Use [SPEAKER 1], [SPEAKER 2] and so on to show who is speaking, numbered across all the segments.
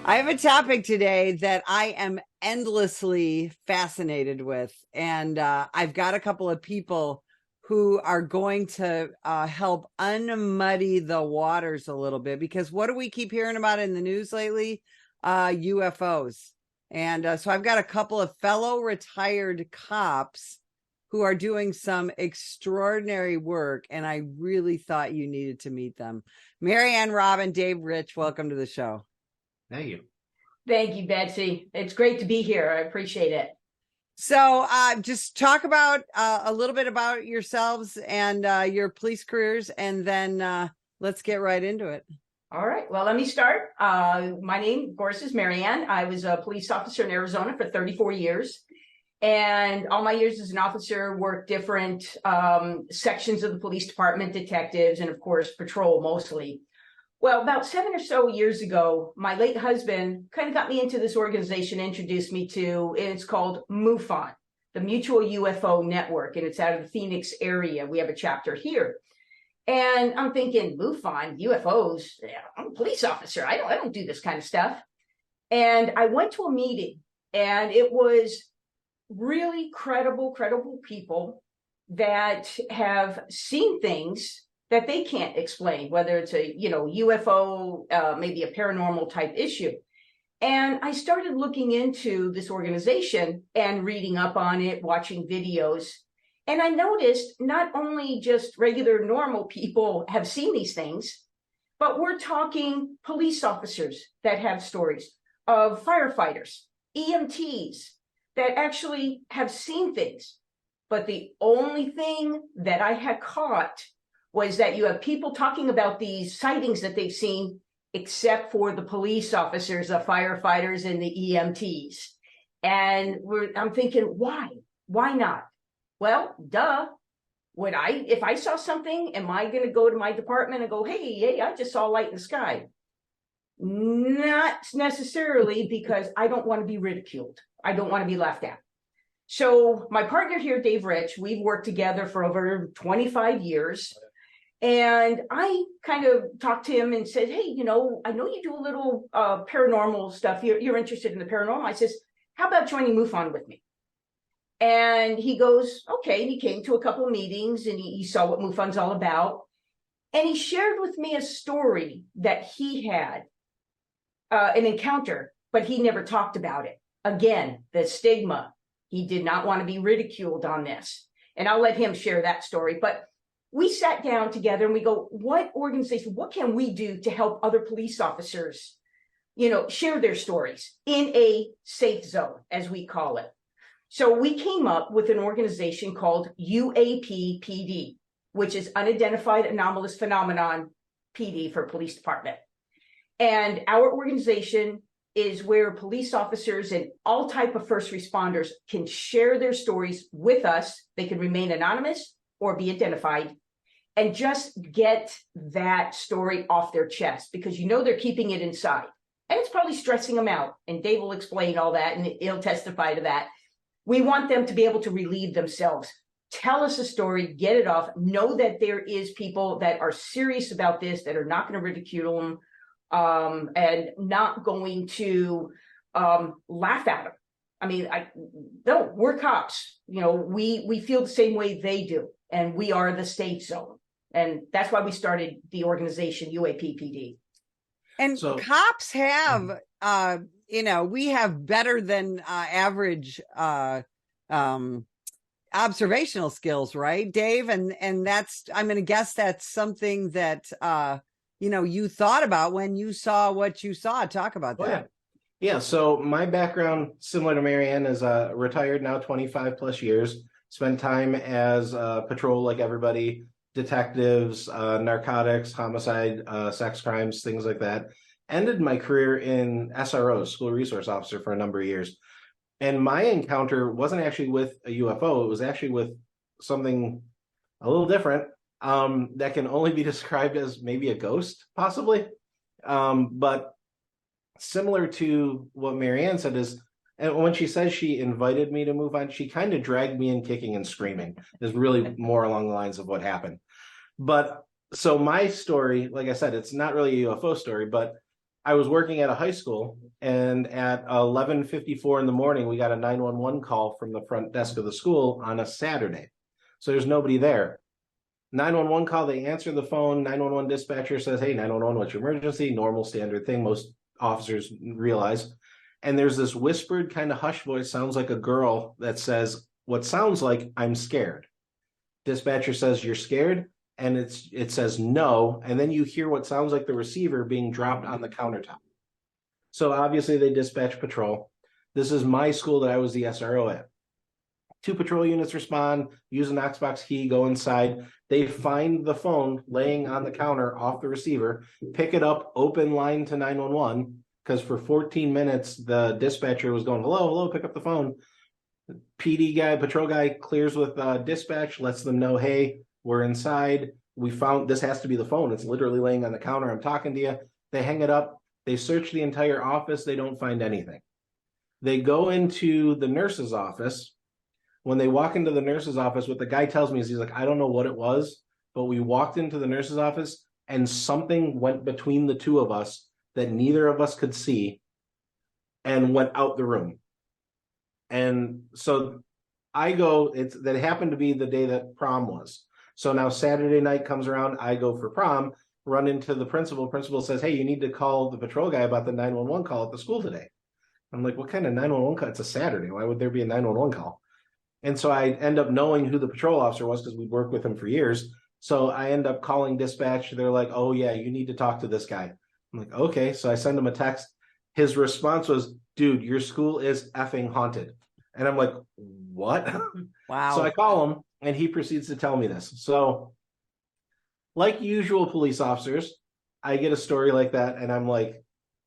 [SPEAKER 1] I have a topic today that I am endlessly fascinated with. And I've got a couple of people who are going to help unmuddy the waters a little bit. Because what do we keep hearing about in the news lately? UFOs. And so I've got a couple of fellow retired cops who are doing some extraordinary work. And I really thought you needed to meet them. Marianne, Robin, Dave, Rich, welcome to the show.
[SPEAKER 2] Thank you.
[SPEAKER 3] Thank you, Betsy. It's great to be here. I appreciate it.
[SPEAKER 1] So just talk about a little bit about yourselves and your police careers, and then let's get right into it.
[SPEAKER 3] All right. Well, let me start. My name, of course, is Marianne. I was a police officer in Arizona for 34 years. And all my years as an officer worked different sections of the police department, detectives, and of course, patrol mostly. Well, about 7 or so years ago, my late husband kind of got me into this organization, introduced me to, and it's called MUFON, the Mutual UFO Network, and it's out of the Phoenix area. We have a chapter here. And I'm thinking, MUFON, UFOs, I'm a police officer. I don't do this kind of stuff. And I went to a meeting, and it was really credible people that have seen things that they can't explain, whether it's a UFO, maybe a paranormal type issue. And I started looking into this organization and reading up on it, watching videos. And I noticed not only just regular normal people have seen these things, but we're talking police officers that have stories of firefighters, EMTs that actually have seen things. But the only thing that I had caught was that you have people talking about these sightings that they've seen, except for the police officers, the firefighters, and the EMTs. And I'm thinking, why? Why not? Well, duh. If I saw something, am I going to go to my department and go, hey, I just saw a light in the sky? Not necessarily, because I don't want to be ridiculed. I don't want to be laughed at. So my partner here, Dave Rich, we've worked together for over 25 years. And I kind of talked to him and said, hey, I know you do a little paranormal stuff. You're interested in the paranormal. I says, how about joining MUFON with me? And he goes, okay. And he came to a couple of meetings and he saw what MUFON's all about. And he shared with me a story that he had, an encounter, but he never talked about it. Again, the stigma. He did not want to be ridiculed on this. And I'll let him share that story. But we sat down together and we go, what can we do to help other police officers, share their stories in a safe zone, as we call it. So we came up with an organization called UAP which is Unidentified Anomalous Phenomenon PD for police department. And our organization is where police officers and all type of first responders can share their stories with us. They can remain anonymous or be identified, and just get that story off their chest, because they're keeping it inside. And it's probably stressing them out. And Dave will explain all that, and he'll testify to that. We want them to be able to relieve themselves. Tell us a story, get it off, know that there is people that are serious about this, that are not going to ridicule them, and not going to laugh at them. I mean, no, we're cops. We feel the same way they do, and we are the safe zone. And that's why we started the organization UAPPD.
[SPEAKER 1] And so, cops have, we have better than average observational skills, right, Dave? And that's, I'm going to guess that's something that, you thought about when you saw what you saw. Talk about that.
[SPEAKER 2] Yeah. So my background, similar to Marianne, is retired now 25 plus years, spent time as patrol like everybody, detectives, narcotics, homicide, sex crimes, things like that. Ended my career in SRO, school resource officer, for a number of years. And my encounter wasn't actually with a UFO. It was actually with something a little different that can only be described as maybe a ghost, possibly. But similar to what Marianne said is, and when she says she invited me to move on, she kind of dragged me in kicking and screaming. Is really more along the lines of what happened. But so my story, like I said, it's not really a UFO story, but I was working at a high school, and at 11:54 in the morning, we got a 911 call from the front desk of the school on a Saturday. So there's nobody there. 911 call, they answer the phone. 911 dispatcher says, "Hey, 911, what's your emergency?" Normal standard thing most officers realize. And there's this whispered kind of hush voice, sounds like a girl, that says what sounds like, "I'm scared." Dispatcher says, "You're scared?" And it says no. And then you hear what sounds like the receiver being dropped on the countertop. So obviously they dispatch patrol. This is my school that I was the SRO at. 2 patrol units respond, use a Knoxbox key, go inside. They find the phone laying on the counter off the receiver, pick it up, open line to 911, because for 14 minutes, the dispatcher was going, hello, hello, pick up the phone. PD guy, patrol guy clears with dispatch, lets them know, hey, we're inside. We found, this has to be the phone. It's literally laying on the counter. I'm talking to you. They hang it up. They search the entire office. They don't find anything. They go into the nurse's office. When they walk into the nurse's office, what the guy tells me is, he's like, I don't know what it was, but we walked into the nurse's office and something went between the two of us that neither of us could see and went out the room. And so I go, that happened to be the day that prom was. So now Saturday night comes around, I go for prom, run into the principal. Principal says, hey, you need to call the patrol guy about the 911 call at the school today. I'm like, what kind of 911 call? It's a Saturday. Why would there be a 911 call? And so I end up knowing who the patrol officer was because we'd worked with him for years. So I end up calling dispatch. They're like, oh, yeah, you need to talk to this guy. I'm like, okay. So I send him a text. His response was, dude, your school is effing haunted. And I'm like, what?
[SPEAKER 1] Wow.
[SPEAKER 2] So I call him and he proceeds to tell me this. So like usual police officers, I get a story like that and I'm like,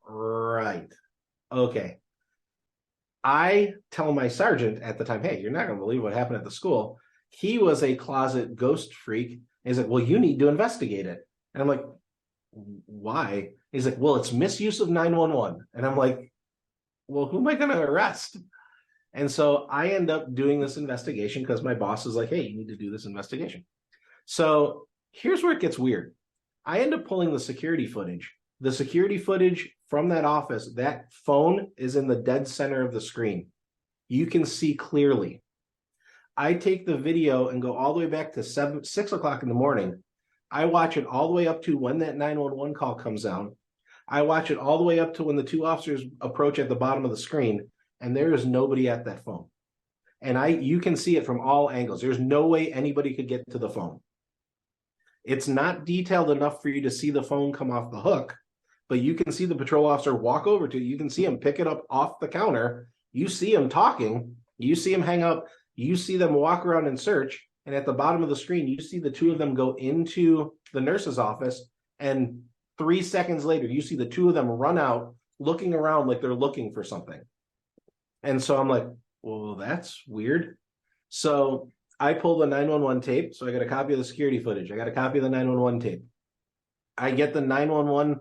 [SPEAKER 2] right, okay. I tell my sergeant at the time, hey, you're not going to believe what happened at the school. He was a closet ghost freak. He's like, well, you need to investigate it. And I'm like, why? He's like, well, it's misuse of 911. And I'm like, well, who am I going to arrest? And so I end up doing this investigation because my boss is like, hey, you need to do this investigation. So here's where it gets weird. I end up pulling the security footage. The security footage from that office, that phone is in the dead center of the screen. You can see clearly. I take the video and go all the way back to 6 o'clock in the morning. I watch it all the way up to when that 911 call comes down. I watch it all the way up to when the 2 officers approach at the bottom of the screen, and there is nobody at that phone. And you can see it from all angles. There's no way anybody could get to the phone. It's not detailed enough for you to see the phone come off the hook, but you can see the patrol officer walk over to it. You can see him pick it up off the counter. You see him talking. You see him hang up. You see them walk around and search. And at the bottom of the screen, you see the 2 of them go into the nurse's office. And 3 seconds later, you see the 2 of them run out looking around like they're looking for something. And so I'm like, well, that's weird. So I pull the 911 tape. So I got a copy of the security footage. I got a copy of the 911 tape. I get the 911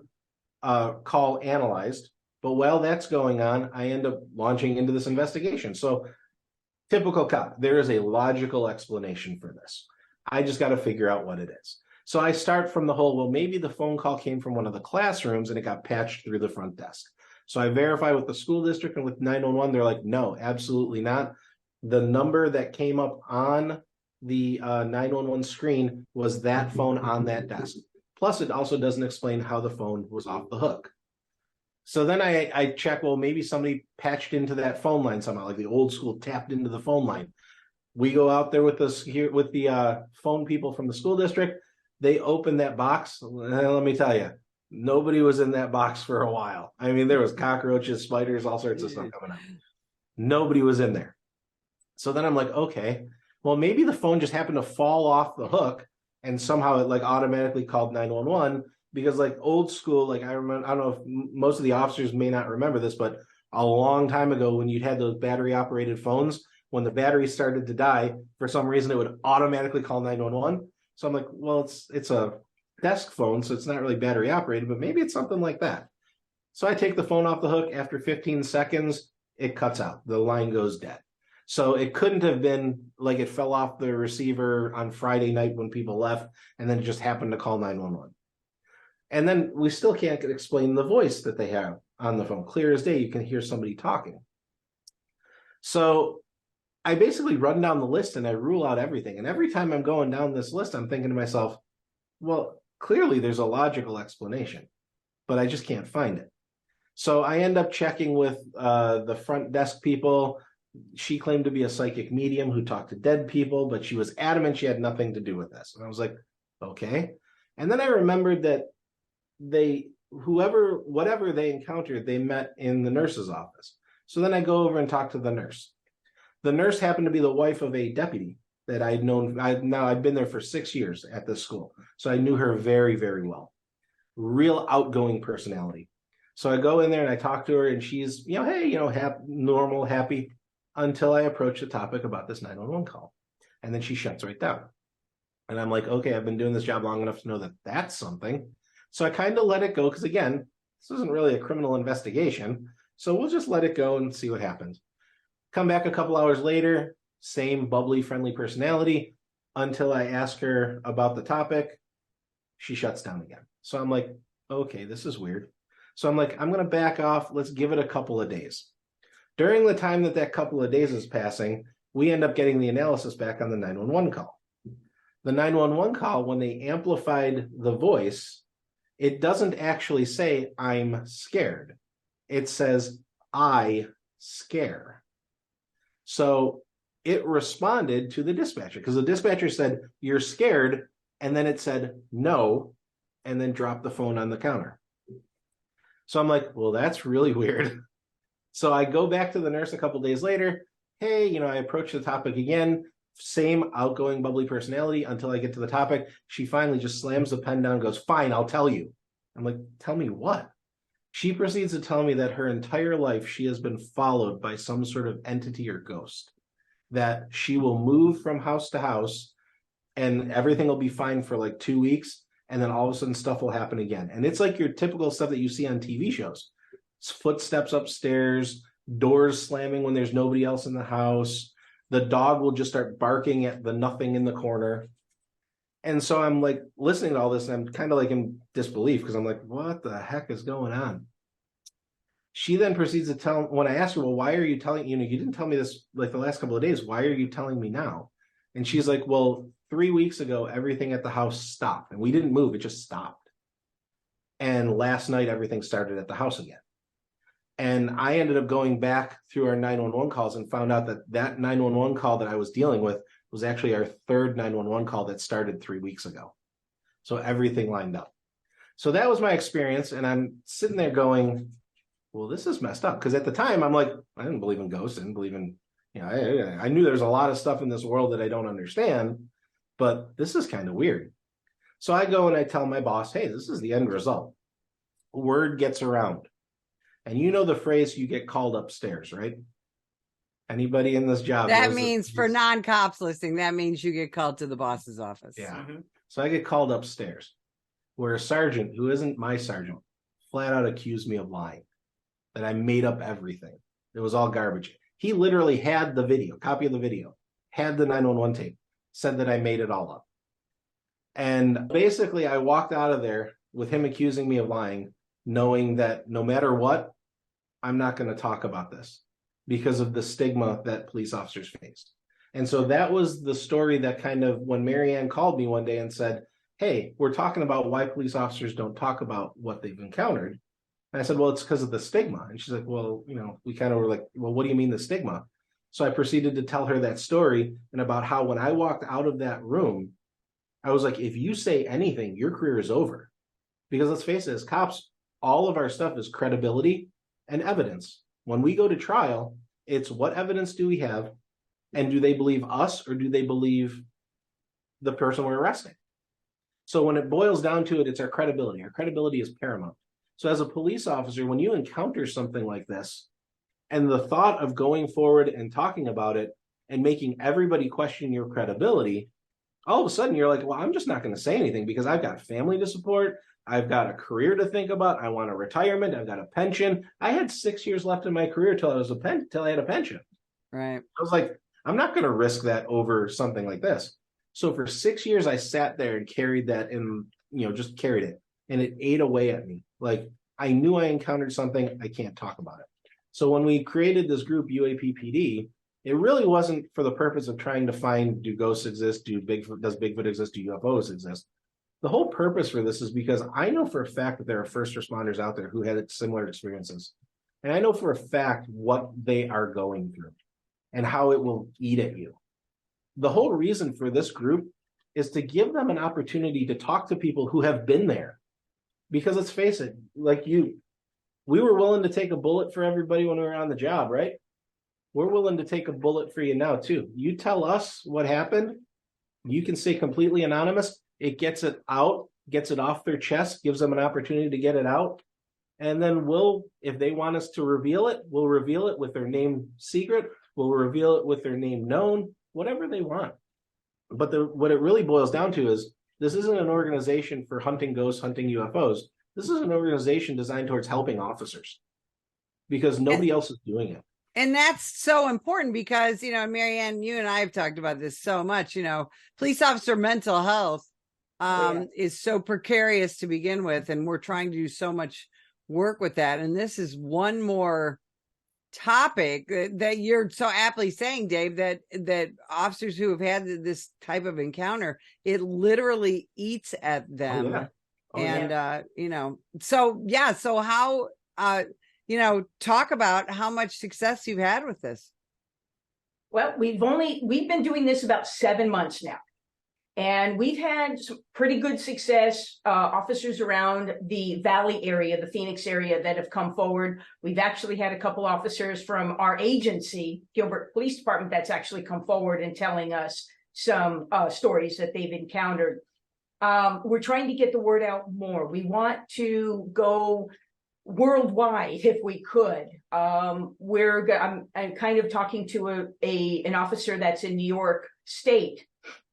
[SPEAKER 2] call analyzed. But while that's going on, I end up launching into this investigation. So typical cop, there is a logical explanation for this. I just got to figure out what it is. So I start from the whole, well, maybe the phone call came from one of the classrooms and it got patched through the front desk. So I verify with the school district and with 911, they're like, no, absolutely not. The number that came up on the 911 screen was that phone on that desk. Plus, it also doesn't explain how the phone was off the hook. So then I check, well, maybe somebody patched into that phone line somehow, like the old school tapped into the phone line. We go out there with the phone people from the school district. They open that box. Let me tell you, nobody was in that box for a while. I mean, there was cockroaches, spiders, all sorts of stuff coming out. Nobody was in there. So then I'm like, okay, well, maybe the phone just happened to fall off the hook and somehow it like automatically called 911 because like old school, like I remember, I don't know if most of the officers may not remember this, but a long time ago when you'd had those battery operated phones, when the battery started to die, for some reason, it would automatically call 911. So I'm like, well, it's a desk phone, so it's not really battery operated, but maybe it's something like that. So I take the phone off the hook. After 15 seconds, it cuts out. The line goes dead. So it couldn't have been like it fell off the receiver on Friday night when people left and then it just happened to call 911. And then we still can't explain the voice that they have on the phone. Clear as day, you can hear somebody talking. So I basically run down the list and I rule out everything. And every time I'm going down this list, I'm thinking to myself, well, clearly there's a logical explanation, but I just can't find it. So I end up checking with the front desk people. She claimed to be a psychic medium who talked to dead people, but she was adamant she had nothing to do with this. And I was like, okay. And then I remembered that whatever they encountered, they met in the nurse's office. So then I go over and talk to the nurse. The nurse happened to be the wife of a deputy that I'd known. I'd been there for 6 years at this school. So I knew her very, very well. Real outgoing personality. So I go in there and I talk to her and she's, hey, normal, happy, until I approach the topic about this 911 call. And then she shuts right down. And I'm like, okay, I've been doing this job long enough to know that that's something. So I kind of let it go because, again, this isn't really a criminal investigation. So we'll just let it go and see what happens. Come back a couple hours later, same bubbly, friendly personality, until I ask her about the topic. She shuts down again. So I'm like, okay, this is weird. So I'm like, I'm going to back off. Let's give it a couple of days. During the time that couple of days is passing, we end up getting the analysis back on the 911 call. The 911 call, when they amplified the voice, it doesn't actually say, I'm scared. It says, I scare. So it responded to the dispatcher because the dispatcher said, you're scared. And then it said, no, and then dropped the phone on the counter. So I'm like, well, that's really weird. So I go back to the nurse a couple days later. Hey, I approach the topic again. Same outgoing, bubbly personality until I get to the topic. She finally just slams the pen down and goes, fine, I'll tell you. I'm like, tell me what? She proceeds to tell me that her entire life she has been followed by some sort of entity or ghost, that she will move from house to house and everything will be fine for like 2 weeks. And then all of a sudden stuff will happen again. And it's like your typical stuff that you see on TV shows. It's footsteps upstairs, doors slamming when there's nobody else in the house. The dog will just start barking at the nothing in the corner. And so I'm like listening to all this and I'm kind of like in disbelief because I'm like, what the heck is going on? She then proceeds to tell, when I asked her, well, why are you telling, you didn't tell me this like the last couple of days. Why are you telling me now? And she's like, well, 3 weeks ago, everything at the house stopped and we didn't move. It just stopped. And last night, everything started at the house again. And I ended up going back through our 911 calls and found out that 911 call that I was dealing with was actually our third 911 call that started 3 weeks ago. So everything lined up. So that was my experience. And I'm sitting there going, well, this is messed up. Because at the time, I'm like, I didn't believe in ghosts. I didn't believe in, I knew there's a lot of stuff in this world that I don't understand. But this is kind of weird. So I go and I tell my boss, hey, this is the end result. Word gets around. And you know the phrase, you get called upstairs, right? Anybody in this job?
[SPEAKER 1] That means for non-cops listening, that means you get called to the boss's office.
[SPEAKER 2] Yeah. Mm-hmm. So I get called upstairs where a sergeant, who isn't my sergeant, flat out accused me of lying, that I made up everything. It was all garbage. He literally had the video, copy of the video, had the 911 tape, said that I made it all up. And basically I walked out of there with him accusing me of lying, knowing that no matter what, I'm not going to talk about this because of the stigma that police officers faced. And so that was the story that kind of, when Marianne called me one day and said, hey, we're talking about why police officers don't talk about what they've encountered. And I said, well, it's because of the stigma. And she's like, well, we kind of were like, well, what do you mean the stigma? So I proceeded to tell her that story and about how when I walked out of that room, I was like, if you say anything, your career is over. Because let's face it, as cops, all of our stuff is credibility and evidence. When we go to trial, it's what evidence do we have? And do they believe us or do they believe the person we're arresting? So when it boils down to it, it's our credibility. Our credibility is paramount. So as a police officer, when you encounter something like this, and the thought of going forward and talking about it and making everybody question your credibility, all of a sudden you're like, well, I'm just not going to say anything because I've got family to support. I've got a career to think about. I want a retirement. I've got a pension. I had 6 years left in my career till I had a pension.
[SPEAKER 1] Right.
[SPEAKER 2] I was like, I'm not going to risk that over something like this. So for 6 years, I sat there and carried that and, just carried it and it ate away at me. Like, I knew I encountered something, I can't talk about it. So when we created this group, UAPPD, it really wasn't for the purpose of trying to find, do ghosts exist? Does Bigfoot exist? Do UFOs exist? The whole purpose for this is because I know for a fact that there are first responders out there who had similar experiences. And I know for a fact what they are going through and how it will eat at you. The whole reason for this group is to give them an opportunity to talk to people who have been there. Because let's face it, like we were willing to take a bullet for everybody when we were on the job, right? We're willing to take a bullet for you now too. You tell us what happened, you can stay completely anonymous. It gets it out, gets it off their chest, gives them an opportunity to get it out. And then if they want us to reveal it, we'll reveal it with their name secret. We'll reveal it with their name known, whatever they want. But what it really boils down to is this isn't an organization for hunting ghosts, hunting UFOs. This is an organization designed towards helping officers because nobody else is doing it.
[SPEAKER 1] And that's so important because, Marianne, you and I have talked about this so much, police officer mental health is so precarious to begin with. And we're trying to do so much work with that. And this is one more topic that you're so aptly saying, Dave, that officers who have had this type of encounter, it literally eats at them. So how, talk about how much success you've had with this.
[SPEAKER 3] Well, we've been doing this about 7 months now. And we've had some pretty good success, officers around the Valley area, the Phoenix area that have come forward. We've actually had a couple officers from our agency, Gilbert Police Department, that's actually come forward and telling us some stories that they've encountered. We're trying to get the word out more. We want to go worldwide if we could. I'm kind of talking to an officer that's in New York State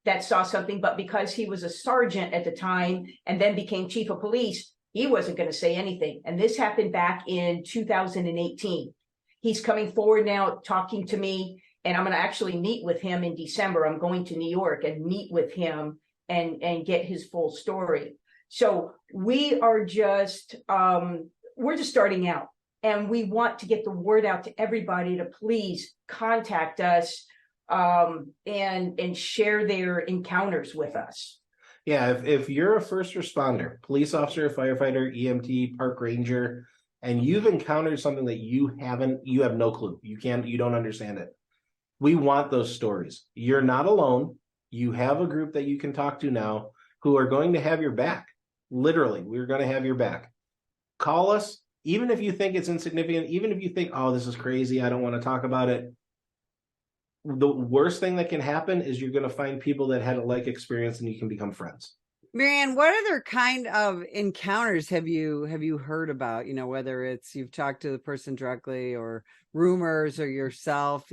[SPEAKER 3] that saw something, but because he was a sergeant at the time and then became chief of police, he wasn't going to say anything. And this happened back in 2018. He's coming forward now talking to me, and I'm going to actually meet with him in December. I'm going to New York and meet with him and get his full story. So we are just, we're just starting out, and we want to get the word out to everybody to please contact us and share their encounters with us.
[SPEAKER 2] Yeah, if you're a first responder, police officer, firefighter, EMT, park ranger, and you've encountered something that you have no clue, you don't understand it. We want those stories. You're not alone. You have a group that you can talk to now who are going to have your back. Literally, we're going to have your back. Call us, even if you think it's insignificant, even if you think, oh, this is crazy, I don't want to talk about it. The worst thing that can happen is you're going to find people that had a like experience and you can become friends.
[SPEAKER 1] Marianne, what other kind of encounters have you heard about? Whether it's you've talked to the person directly or rumors or yourself,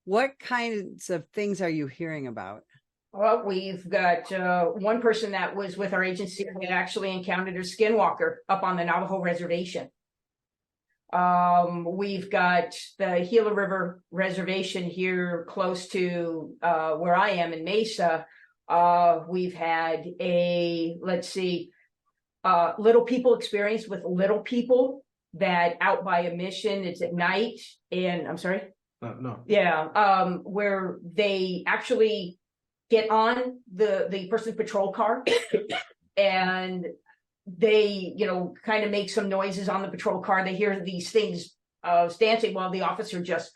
[SPEAKER 1] what kinds of things are you hearing about?
[SPEAKER 3] Well, we've got one person that was with our agency that actually encountered a skinwalker up on the Navajo reservation. We've got the Gila River Reservation here close to where I am in Mesa. We've had little people experience with little people that out by a mission. It's at night, and I'm sorry.
[SPEAKER 2] No.
[SPEAKER 3] Yeah. Where they actually get on the person's patrol car and they, kind of make some noises on the patrol car. They hear these things dancing while the officer just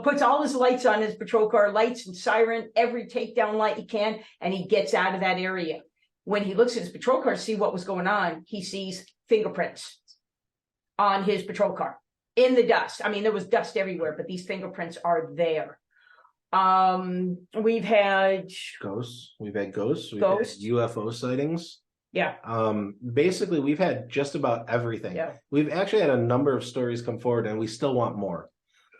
[SPEAKER 3] puts all his lights on his patrol car, lights and siren, every takedown light he can, and he gets out of that area. When he looks at his patrol car to see what was going on, he sees fingerprints on his patrol car in the dust. I mean, there was dust everywhere, but these fingerprints are there. We've had
[SPEAKER 2] ghosts. We've had UFO sightings.
[SPEAKER 3] Yeah.
[SPEAKER 2] Basically, we've had just about everything.
[SPEAKER 3] Yeah.
[SPEAKER 2] We've actually had a number of stories come forward, and we still want more.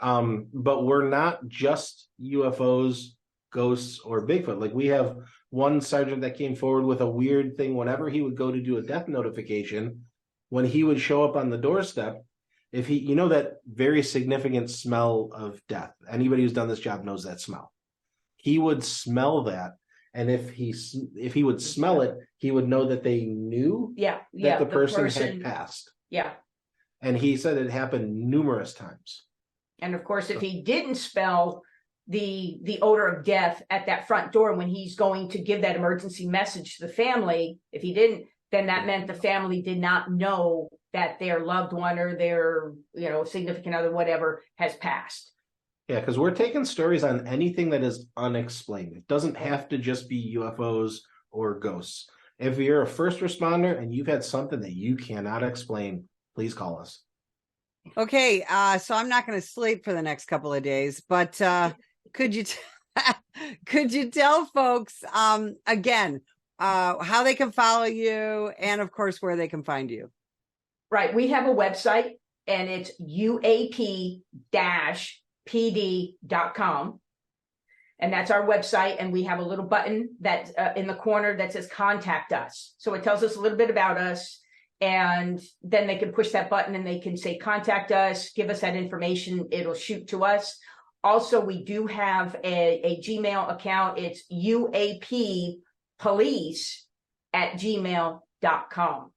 [SPEAKER 2] But we're not just UFOs, ghosts, or Bigfoot. Like, we have one sergeant that came forward with a weird thing. Whenever he would go to do a death notification, when he would show up on the doorstep, if he, that very significant smell of death. Anybody who's done this job knows that smell. He would smell that, And if he would smell it, he would know that they knew that the person had passed.
[SPEAKER 3] Yeah.
[SPEAKER 2] And he said it happened numerous times.
[SPEAKER 3] And of course, if he didn't smell the odor of death at that front door when he's going to give that emergency message to the family, if he didn't, then that meant the family did not know that their loved one or their, significant other, whatever, has passed.
[SPEAKER 2] Yeah, because we're taking stories on anything that is unexplained. It doesn't have to just be UFOs or ghosts. If you're a first responder and you've had something that you cannot explain, please call us.
[SPEAKER 1] Okay, so I'm not going to sleep for the next couple of days, but could you tell folks again how they can follow you and, of course, where they can find you?
[SPEAKER 3] Right. We have a website, and it's UAP-PD.com. And that's our website. And we have a little button that's in the corner that says contact us. So it tells us a little bit about us. And then they can push that button and they can say, contact us, give us that information. It'll shoot to us. Also, we do have a Gmail account. It's uappolice@gmail.com.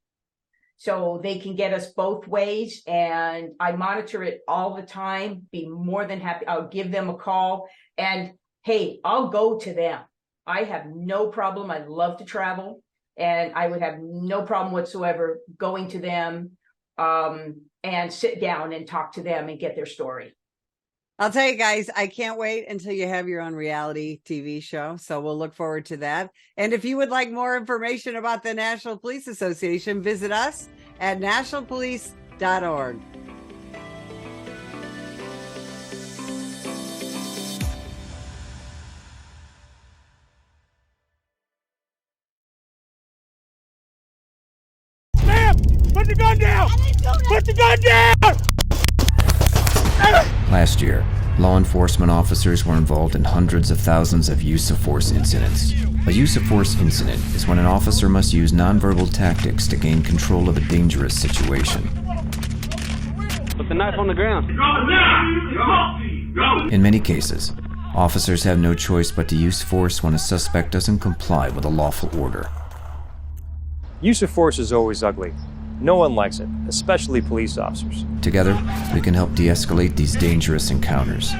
[SPEAKER 3] So they can get us both ways, and I monitor it all the time. Be more than happy. I'll give them a call, and hey, I'll go to them. I have no problem. I love to travel, and I would have no problem whatsoever going to them and sit down and talk to them and get their story.
[SPEAKER 1] I'll tell you guys, I can't wait until you have your own reality TV show. So we'll look forward to that. And if you would like more information about the National Police Association, visit us at nationalpolice.org.
[SPEAKER 4] Ma'am, put the gun down! Put the gun down!
[SPEAKER 5] Last year, law enforcement officers were involved in hundreds of thousands of use of force incidents. A use of force incident is when an officer must use nonverbal tactics to gain control of a dangerous situation.
[SPEAKER 6] Put the knife on the ground.
[SPEAKER 5] In many cases, officers have no choice but to use force when a suspect doesn't comply with a lawful order.
[SPEAKER 4] Use of force is always ugly. No one likes it, especially police officers.
[SPEAKER 5] Together, we can help de-escalate these dangerous encounters.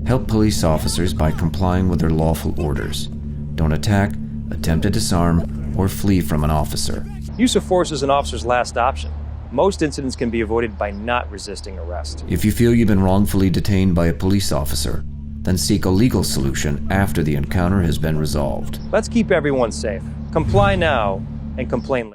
[SPEAKER 5] Help police officers by complying with their lawful orders. Don't attack, attempt to disarm, or flee from an officer.
[SPEAKER 4] Use of force is an officer's last option. Most incidents can be avoided by not resisting arrest.
[SPEAKER 5] If you feel you've been wrongfully detained by a police officer, then seek a legal solution after the encounter has been resolved.
[SPEAKER 4] Let's keep everyone safe. Comply now and complain later.